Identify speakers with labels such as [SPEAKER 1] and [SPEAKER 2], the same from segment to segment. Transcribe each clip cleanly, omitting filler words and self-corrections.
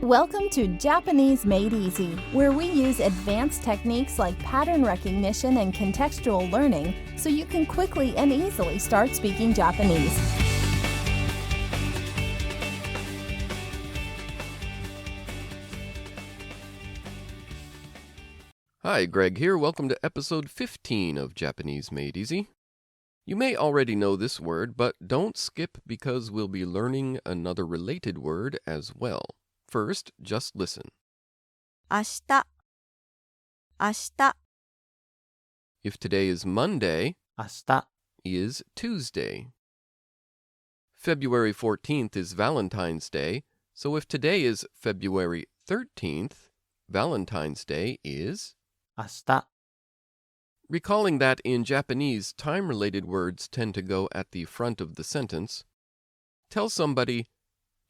[SPEAKER 1] Welcome to Japanese Made Easy, where we use advanced techniques like pattern recognition and contextual learning so you can quickly and easily start speaking Japanese.
[SPEAKER 2] Hi, Greg here. Welcome to episode 15 of Japanese Made Easy. You may already know this word, but don't skip because we'll be learning another related word as well. First, just listen.
[SPEAKER 3] 明日明日
[SPEAKER 2] If today is Monday,
[SPEAKER 4] 明日
[SPEAKER 2] is Tuesday. February 14th is Valentine's Day, so if today is February 13th, Valentine's Day is...
[SPEAKER 4] 明日
[SPEAKER 2] Recalling that in Japanese, time-related words tend to go at the front of the sentence, tell somebody,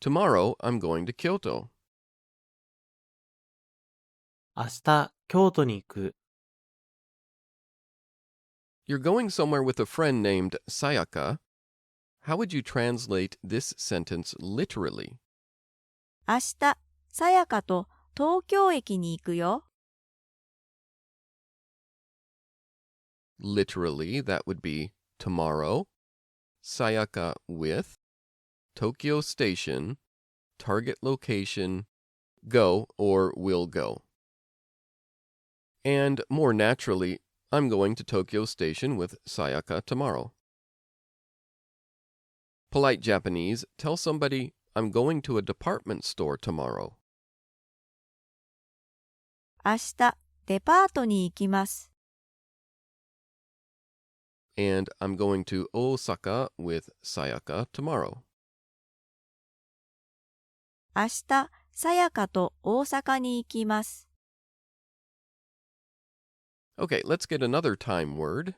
[SPEAKER 2] tomorrow I'm going to Kyoto.
[SPEAKER 4] 明日京都に行く
[SPEAKER 2] You're going somewhere with a friend named Sayaka. How would you translate this sentence literally?
[SPEAKER 3] 明日さやかと東京駅に行くよ
[SPEAKER 2] Literally, that would be tomorrow, Sayaka with, Tokyo Station, target location, go or will go. And more naturally, I'm going to Tokyo Station with Sayaka tomorrow. Polite Japanese, tell somebody, I'm going to a department store tomorrow.
[SPEAKER 3] 明日デパートに行きます
[SPEAKER 2] And I'm going to Osaka with Sayaka tomorrow.
[SPEAKER 3] 明日さやかと大阪に行きます
[SPEAKER 2] Okay, let's get another time word.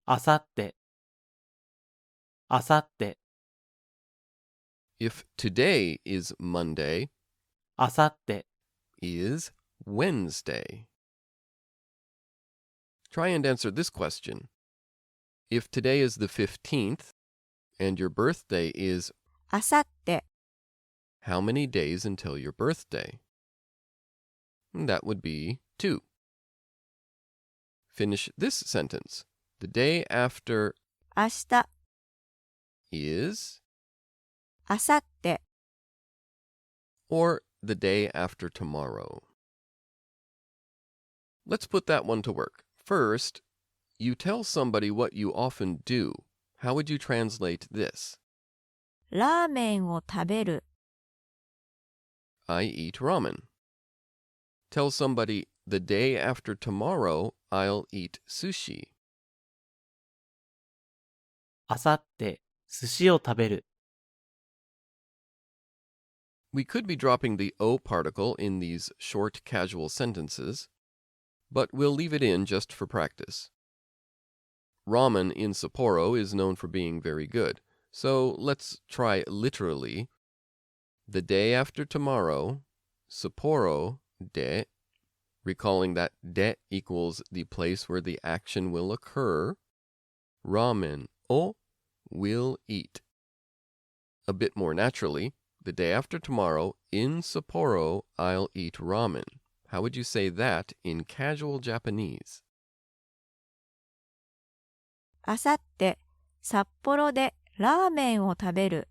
[SPEAKER 4] あさってあさって
[SPEAKER 2] If today is Monday,
[SPEAKER 4] あさって
[SPEAKER 2] is Wednesday. Try and answer this question. If today is the 15th and your birthday is
[SPEAKER 3] あさって
[SPEAKER 2] how many days until your birthday? That would be 2. Finish this sentence. The day after
[SPEAKER 3] 明日
[SPEAKER 2] is
[SPEAKER 3] あさって
[SPEAKER 2] or the day after tomorrow. Let's put that one to work. First, you tell somebody what you often do. How would you translate this?
[SPEAKER 3] ラーメンを食べる
[SPEAKER 2] I eat ramen. Tell somebody, the day after tomorrow, I'll eat sushi.
[SPEAKER 4] あさって寿司を食べる
[SPEAKER 2] We could be dropping the O particle in these short casual sentences, but we'll leave it in just for practice. Ramen in Sapporo is known for being very good, so let's try literally. The day after tomorrow, Sapporo de, recalling that de equals the place where the action will occur, ramen o will eat. A bit more naturally, the day after tomorrow, in Sapporo, I'll eat ramen. How would you say that in casual Japanese?
[SPEAKER 3] あさって札幌でラーメンを食べる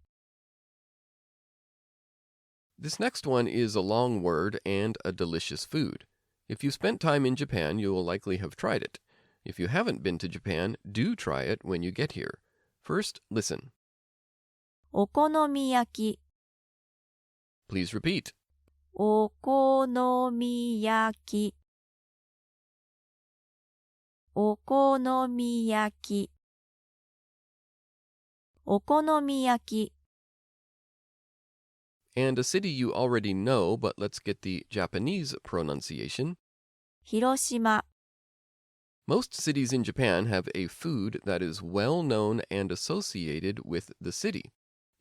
[SPEAKER 2] This next one is a long word and a delicious food. If you spent time in Japan, you will likely have tried it. If you haven't been to Japan, do try it when you get here. First, listen.
[SPEAKER 3] お好み焼き
[SPEAKER 2] Please repeat.
[SPEAKER 3] お好み焼きお好み焼きお好み焼き
[SPEAKER 2] And a city you already know, but let's get the Japanese pronunciation.
[SPEAKER 3] 広島
[SPEAKER 2] Most cities in Japan have a food that is well known and associated with the city.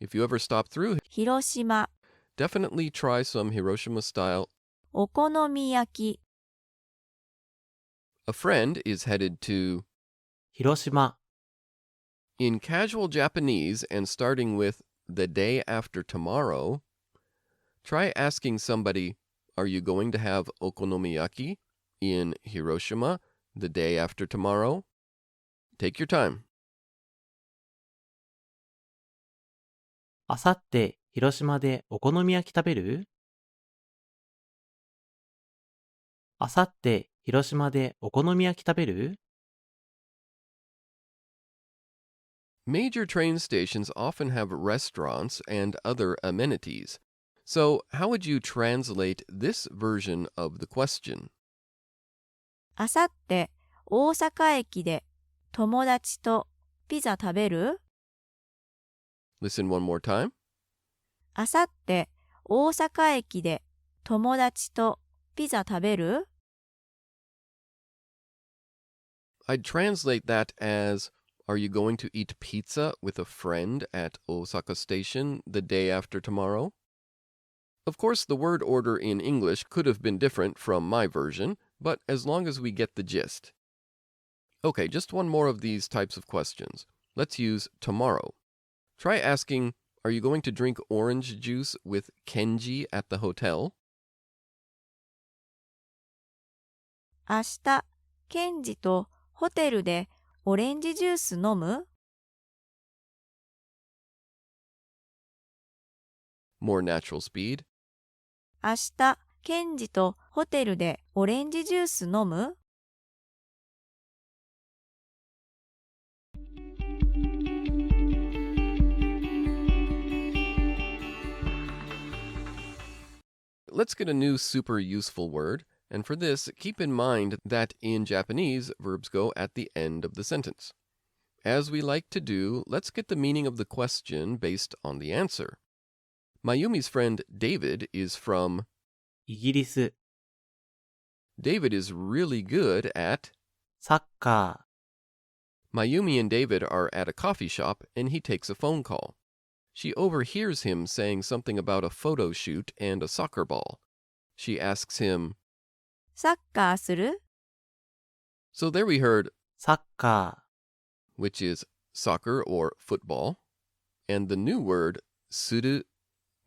[SPEAKER 2] If you ever stop through,
[SPEAKER 3] 広島
[SPEAKER 2] definitely try some Hiroshima style.
[SPEAKER 3] お好み焼き
[SPEAKER 2] A friend is headed to.
[SPEAKER 4] 広島
[SPEAKER 2] In casual Japanese and starting with the day after tomorrow, Try asking somebody, are you going to have okonomiyaki in Hiroshima the day after tomorrow? Take your time.
[SPEAKER 4] あさって広島でお好み焼き食べる？あさって広島でお好み焼き食べる？
[SPEAKER 2] Major train stations often have restaurants and other amenities. So, how would you translate this version of the question?
[SPEAKER 3] あさって大阪駅で友達とピザ食べる？
[SPEAKER 2] Listen one more time.
[SPEAKER 3] あさって大阪駅で友達とピザ食べる？
[SPEAKER 2] I'd translate that as, are you going to eat pizza with a friend at Osaka Station the day after tomorrow? Of course, the word order in English could have been different from my version, but as long as we get the gist. Okay, just one more of these types of questions. Let's use tomorrow. Try asking, are you going to drink orange juice with Kenji at the hotel?
[SPEAKER 3] 明日、ケンジとホテルでオレンジジュース飲む？
[SPEAKER 2] More natural speed.
[SPEAKER 3] 明日、ケンジとホテルでオレンジジュース飲む？
[SPEAKER 2] Let's get a new super useful word, and for this, keep in mind that in Japanese, verbs go at the end of the sentence. As we like to do, let's get the meaning of the question based on the answer. Mayumi's friend David is from.
[SPEAKER 4] イギリス、
[SPEAKER 2] David is really good at.
[SPEAKER 4] サッカ
[SPEAKER 2] Mayumi and David are at a coffee shop and he takes a phone call. She overhears him saying something about a photo shoot and a soccer ball. She asks him,
[SPEAKER 3] サッカーする？
[SPEAKER 2] so there we heard
[SPEAKER 4] ー、サッカ
[SPEAKER 2] which is soccer or football, and the new word suru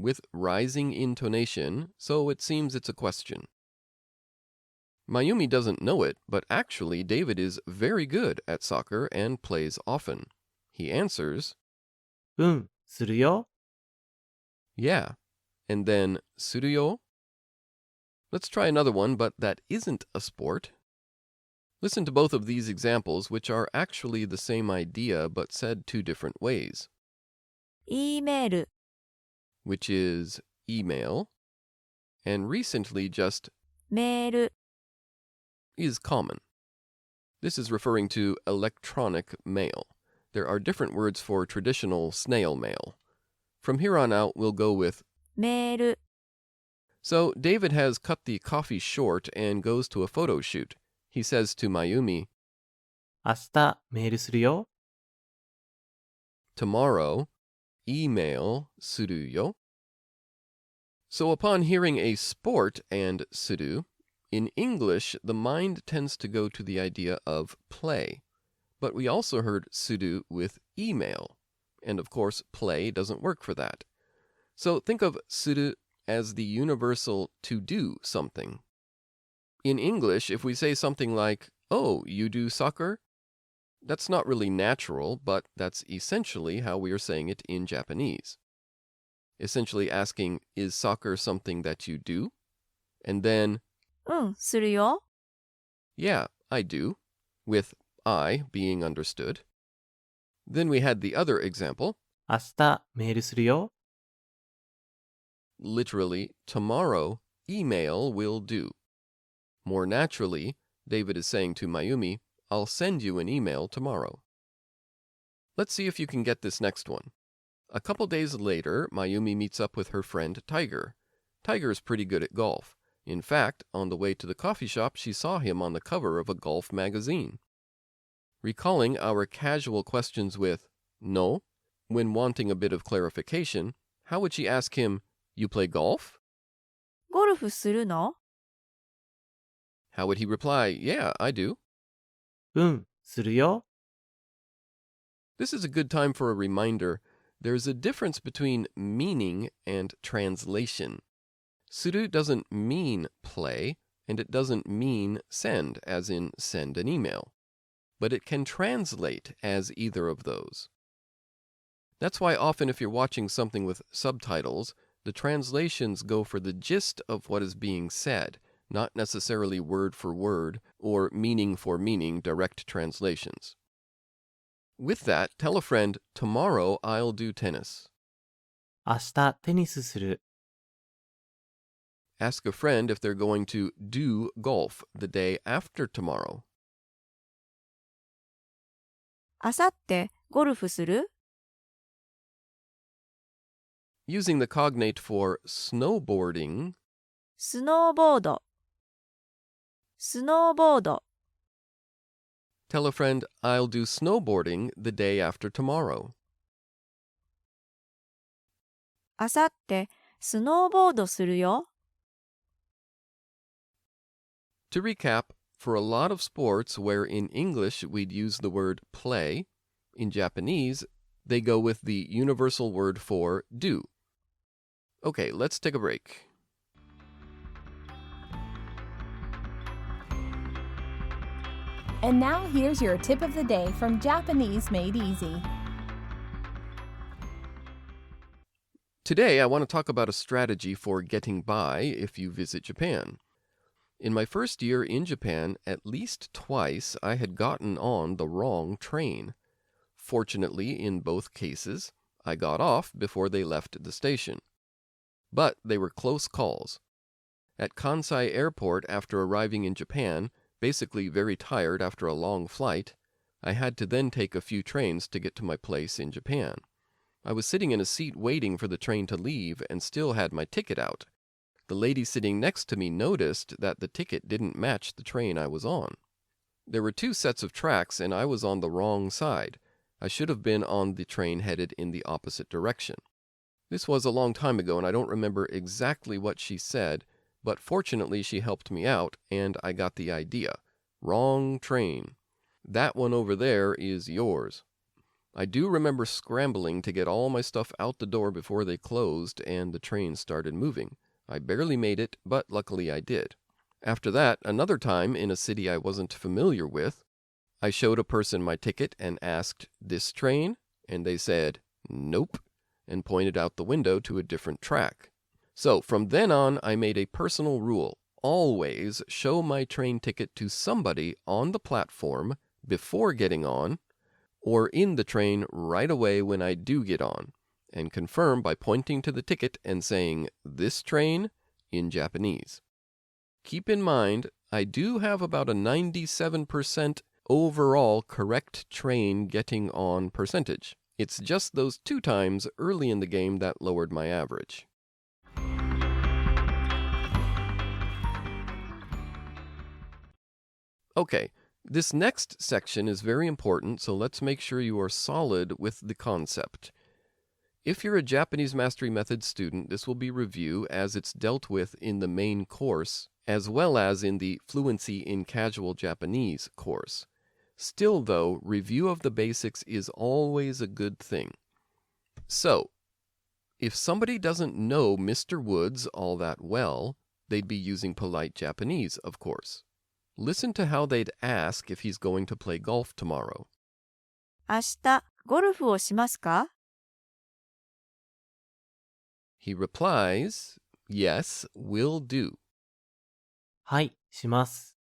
[SPEAKER 2] with rising intonation, so it seems it's a question. Mayumi doesn't know it, but actually David is very good at soccer and plays often. He answers,
[SPEAKER 4] ー、うん、するよ。
[SPEAKER 2] yeah, and then suruyo. Let's try another one, but that isn't a sport. Listen to both of these examples, which are actually the same idea but said two different ways,
[SPEAKER 3] E メール、
[SPEAKER 2] which is email, and recently just
[SPEAKER 3] メール、
[SPEAKER 2] is common. This is referring to electronic mail. There are different words for traditional snail mail. From here on out, we'll go with.
[SPEAKER 3] メール。
[SPEAKER 2] So David has cut the coffee short and goes to a photo shoot. He says to Mayumi,
[SPEAKER 4] 明日メールするよ。
[SPEAKER 2] tomorrow, email suru yo. So upon hearing a sport and suru, in English, the mind tends to go to the idea of play. But we also heard suru with email. And of course, play doesn't work for that. So think of suru as the universal to do something. In English, if we say something like, oh, you do soccer? That's not really natural, but that's essentially how we are saying it in Japanese. Essentially asking, is soccer something that you do? And then,
[SPEAKER 3] うん、するよ。
[SPEAKER 2] yeah, I do, with I being understood. Then we had the other example,
[SPEAKER 4] 明日メールするよ。
[SPEAKER 2] literally, tomorrow, email will do. More naturally, David is saying to Mayumi, I'll send you an email tomorrow. Let's see if you can get this next one. A couple days later, Mayumi meets up with her friend Tiger. Tiger's pretty good at golf. In fact, on the way to the coffee shop, she saw him on the cover of a golf magazine. Recalling our casual questions with no, when wanting a bit of clarification, how would she ask him, you play golf?
[SPEAKER 3] ゴルフするの？
[SPEAKER 2] How would he reply, yeah, I do?
[SPEAKER 4] うん、するよ。
[SPEAKER 2] This is a good time for a reminder. There's a difference between meaning and translation. Suru doesn't mean play, and it doesn't mean send, as in send an email. But it can translate as either of those. That's why often if you're watching something with subtitles, the translations go for the gist of what is being said, not necessarily word for word or meaning for meaning direct translations. With that, tell a friend, tomorrow I'll do tennis.
[SPEAKER 4] 明日テニスする。
[SPEAKER 2] Ask a friend if they're going to do golf the day after tomorrow.
[SPEAKER 3] あさってゴルフする？
[SPEAKER 2] Using the cognate for snowboarding,
[SPEAKER 3] スノーボード。スノーボード。
[SPEAKER 2] tell a friend, I'll do snowboarding the day after tomorrow.
[SPEAKER 3] あさってスノーボードするよ。
[SPEAKER 2] To recap, for a lot of sports where in English we'd use the word play, in Japanese, they go with the universal word for do. Okay, let's take a break.
[SPEAKER 1] And now here's your tip of the day from Japanese Made Easy.
[SPEAKER 2] Today, I want to talk about a strategy for getting by if you visit Japan. In my first year in Japan, at least twice I had gotten on the wrong train. Fortunately, in both cases, I got off before they left the station. But they were close calls. At Kansai Airport, after arriving in Japan, basically very tired after a long flight, I had to then take a few trains to get to my place in Japan. I was sitting in a seat waiting for the train to leave and still had my ticket out. The lady sitting next to me noticed that the ticket didn't match the train I was on. There were two sets of tracks and I was on the wrong side. I should have been on the train headed in the opposite direction. This was a long time ago and I don't remember exactly what she said, but fortunately she helped me out and I got the idea. Wrong train. That one over there is yours. I do remember scrambling to get all my stuff out the door before they closed and the train started moving. I barely made it, but luckily I did. After that, another time in a city I wasn't familiar with, I showed a person my ticket and asked, "This train?" And they said, "Nope," and pointed out the window to a different track. So from then on, I made a personal rule. Always show my train ticket to somebody on the platform before getting on, or in the train right away when I do get on, and confirm by pointing to the ticket and saying, "This train," in Japanese. Keep in mind, I do have about a 97% overall correct train getting on percentage. It's just those 2 times early in the game that lowered my average. Okay, this next section is very important, so let's make sure you are solid with the concept. If you're a Japanese Mastery Method student, this will be review as it's dealt with in the main course, as well as in the Fluency in Casual Japanese course. Still, though, review of the basics is always a good thing. So, if somebody doesn't know Mr. Woods all that well, they'd be using polite Japanese, of course. Listen to how they'd ask if he's going to play golf tomorrow.
[SPEAKER 3] 明日ゴルフをしますか？
[SPEAKER 2] He replies, "Yes, will do."
[SPEAKER 4] はい、します。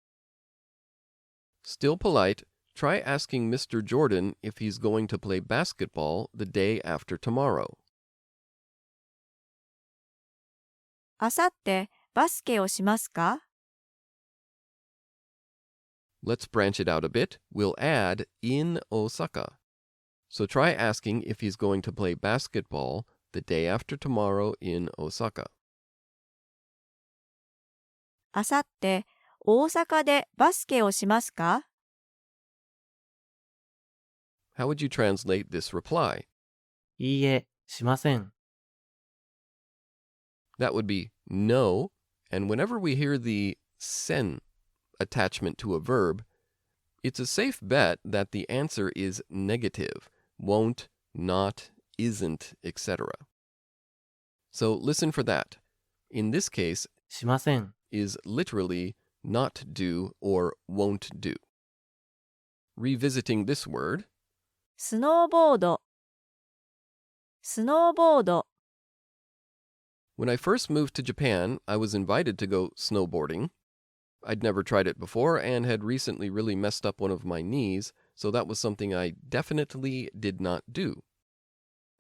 [SPEAKER 2] Still polite, try asking Mr. Jordan if he's going to play basketball the day after tomorrow.
[SPEAKER 3] あさってバスケをしますか？
[SPEAKER 2] Let's branch it out a bit. We'll add in Osaka. So try asking if he's going to play basketball the day after tomorrow in Osaka.
[SPEAKER 3] あさって大阪でバスケをしますか？
[SPEAKER 2] How would you translate this reply?
[SPEAKER 4] いいえ、しません。
[SPEAKER 2] That would be no, and whenever we hear the sen attachment to a verb, it's a safe bet that the answer is negative, won't, not, isn't, etc. So listen for that. In this case,
[SPEAKER 4] しません。
[SPEAKER 2] is literally not do or won't do. Revisiting this word,
[SPEAKER 3] スノーボード、スノーボード、
[SPEAKER 2] when I first moved to Japan, I was invited to go snowboarding. I'd never tried it before and had recently really messed up one of my knees, so that was something I definitely did not do.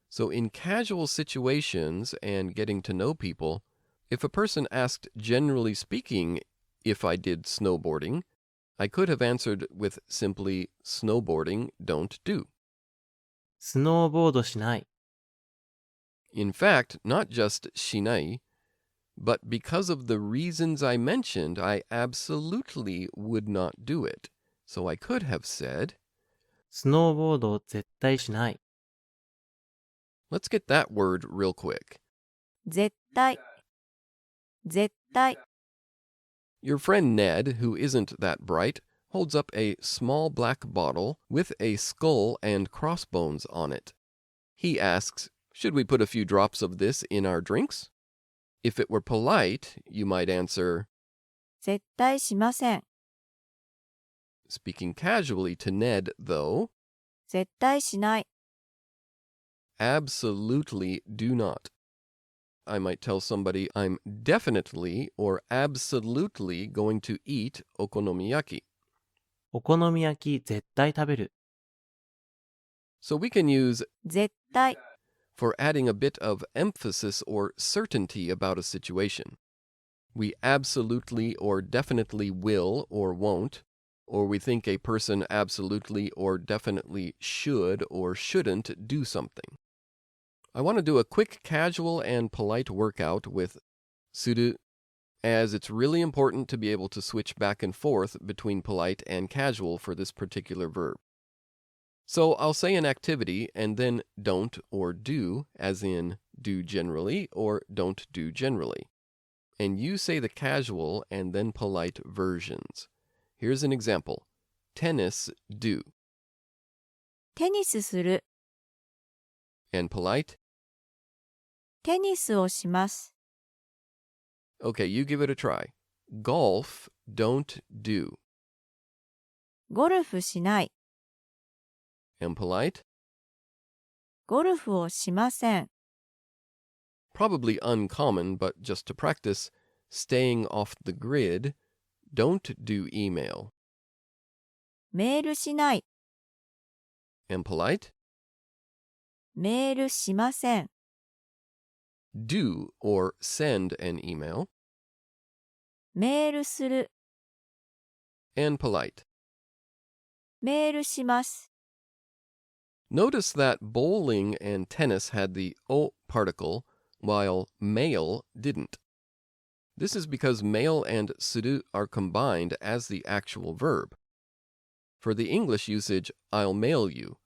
[SPEAKER 2] So in casual situations and getting to know people, if a person asked generally speaking if I did snowboarding, I could have answered with simply snowboarding don't do.
[SPEAKER 4] スノーボードしない。
[SPEAKER 2] In fact, not just shinai, but because of the reasons I mentioned, I absolutely would not do it. So I could have said,
[SPEAKER 4] スノーボード絶対しない。
[SPEAKER 2] let's get that word real quick.
[SPEAKER 3] 絶対、絶対、
[SPEAKER 2] Your friend Ned, who isn't that bright, holds up a small black bottle with a skull and crossbones on it. He asks, should we put a few drops of this in our drinks? If it were polite, you might answer,
[SPEAKER 3] 絶対しません。
[SPEAKER 2] speaking casually to Ned, though,
[SPEAKER 3] 絶対しない。
[SPEAKER 2] absolutely do not. I might tell somebody I'm definitely or absolutely going to eat okonomiyaki.
[SPEAKER 4] お好み焼き絶対食べる。
[SPEAKER 2] So we can use
[SPEAKER 3] 絶対、
[SPEAKER 2] for adding a bit of emphasis or certainty about a situation. We absolutely or definitely will or won't, or we think a person absolutely or definitely should or shouldn't do something. I want to do a quick casual and polite workout with suru, as it's really important to be able to switch back and forth between polite and casual for this particular verb. So I'll say an activity and then don't or do, as in do generally or don't do generally. And you say the casual and then polite versions. Here's an example. Tennis, do.
[SPEAKER 3] テニスする、
[SPEAKER 2] And polite,
[SPEAKER 3] テニスをします。
[SPEAKER 2] okay, you give it a try. Golf, don't do.
[SPEAKER 3] ゴルフしない、
[SPEAKER 2] And polite,
[SPEAKER 3] ゴルフをしません。
[SPEAKER 2] probably uncommon, but just to practice, staying off the grid, don't do email.
[SPEAKER 3] メールしない、
[SPEAKER 2] And polite,
[SPEAKER 3] メールしません。
[SPEAKER 2] do or send an email.
[SPEAKER 3] メールする、
[SPEAKER 2] And polite.
[SPEAKER 3] メールします。
[SPEAKER 2] Notice that bowling and tennis had the o particle, while mail didn't. This is because mail and suru are combined as the actual verb. For the English usage, I'll mail you,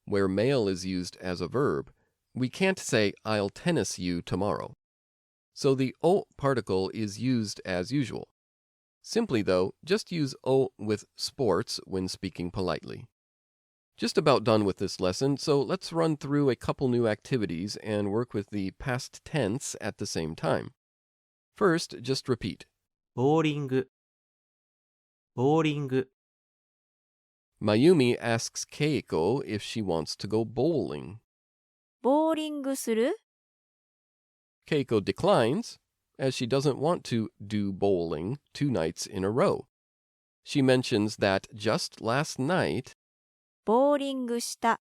[SPEAKER 2] where mail is used as a verb, we can't say I'll tennis you tomorrow. So the o particle is used as usual. Simply, though, just use o with sports when speaking politely. Just about done with this lesson, so let's run through a couple new activities and work with the past tense at the same time. First, just repeat.
[SPEAKER 4] ボーリング、ボーリング、
[SPEAKER 2] Mayumi asks Keiko if she wants to go bowling.
[SPEAKER 3] ボーリングする、
[SPEAKER 2] Keiko declines, as she doesn't want to do bowling 2 nights in a row. She mentions that just last night,
[SPEAKER 3] ボーリングした、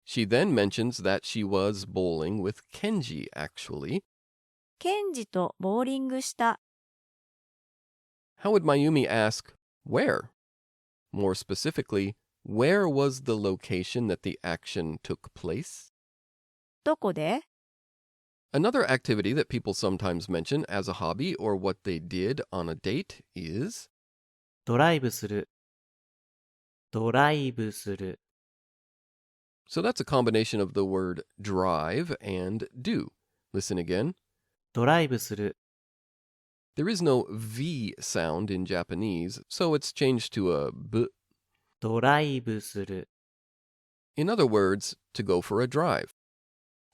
[SPEAKER 2] she then mentions that she was bowling with Kenji, actually.
[SPEAKER 3] ケンジとボーリングした。
[SPEAKER 2] How would Mayumi ask, where? More specifically, where was the location that the action took place?
[SPEAKER 3] どこで？
[SPEAKER 2] Another activity that people sometimes mention as a hobby or what they did on a date is
[SPEAKER 4] ドライブする、ドライブする、
[SPEAKER 2] so that's a combination of the word drive and do. Listen again.
[SPEAKER 4] ドライブする、
[SPEAKER 2] There is no V sound in Japanese, so it's changed to a B.
[SPEAKER 4] ドライブする、
[SPEAKER 2] In other words, to go for a drive.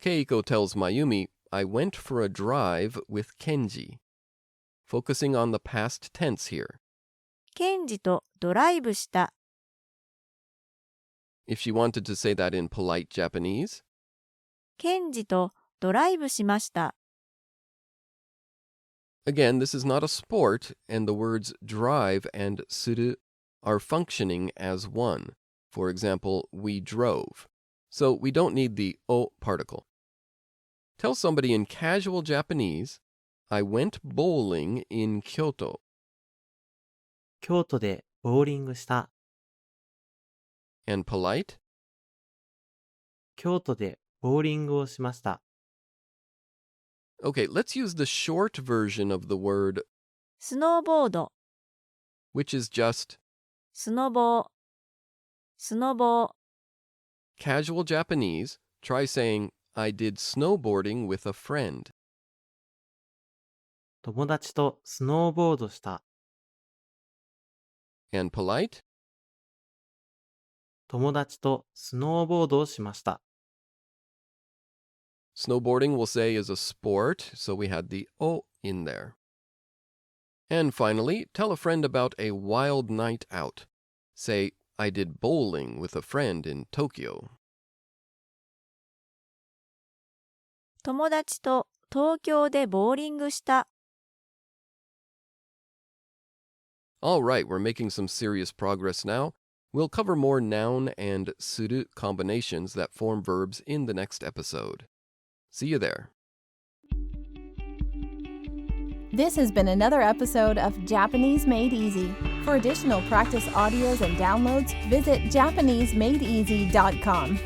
[SPEAKER 2] Keiko tells Mayumi, I went for a drive with Kenji. Focusing on the past tense here.
[SPEAKER 3] ケンジとドライブした。
[SPEAKER 2] If she wanted to say that in polite Japanese,
[SPEAKER 3] ケンジとドライブしました。
[SPEAKER 2] again, this is not a sport, and the words drive and suru are functioning as one. For example, we drove. So we don't need the o particle. Tell somebody in casual Japanese, I went bowling in Kyoto.
[SPEAKER 4] 京都でボーリングした。
[SPEAKER 2] And polite,
[SPEAKER 4] 京都でボーリングをしました。
[SPEAKER 2] okay, let's use the short version of the word,
[SPEAKER 3] スノーボード、
[SPEAKER 2] which is just
[SPEAKER 3] スノボー、スノボー。
[SPEAKER 2] casual Japanese. Try saying, I did snowboarding with a friend.
[SPEAKER 4] 友達とスノーボードした。
[SPEAKER 2] And polite,
[SPEAKER 4] 友達とスノーボードをしました。
[SPEAKER 2] snowboarding we'll say is a sport, so we had the o in there. And finally, tell a friend about a wild night out. Say, I did bowling with a friend in Tokyo.
[SPEAKER 3] 友達と東京でボーリングした。
[SPEAKER 2] All right, we're making some serious progress now. We'll cover more noun and suru combinations that form verbs in the next episode. See you there.
[SPEAKER 1] This has been another episode of Japanese Made Easy. For additional practice audios and downloads, visit JapaneseMadeEasy.com.